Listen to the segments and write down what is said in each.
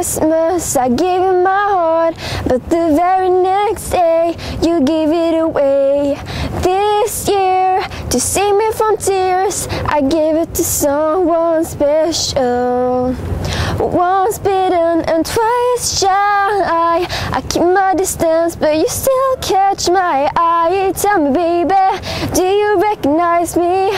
Christmas, I gave you my heart, but the very next day you gave it away. This year, to save me from tears, I gave it to someone special. Once bitten and twice shy, I keep my distance, but you still catch my eye. Tell me, baby, do you recognize me?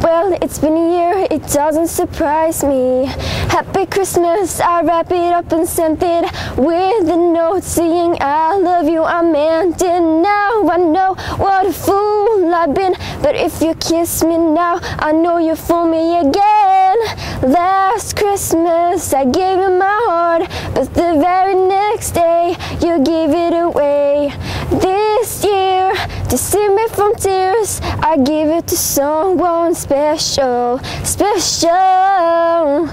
Well, it's been a year, it doesn't surprise me. Happy Christmas, I wrap it up and sent it with a note saying I love you, I meant it. Now I know what a fool I've been, but if you kiss me now, I know you'll fool me again. Last Christmas, I gave you my heart, but the very next day, you gave it away. This year, to save me from tears, I give it to someone special, special.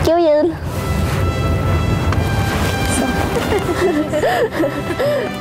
God jul!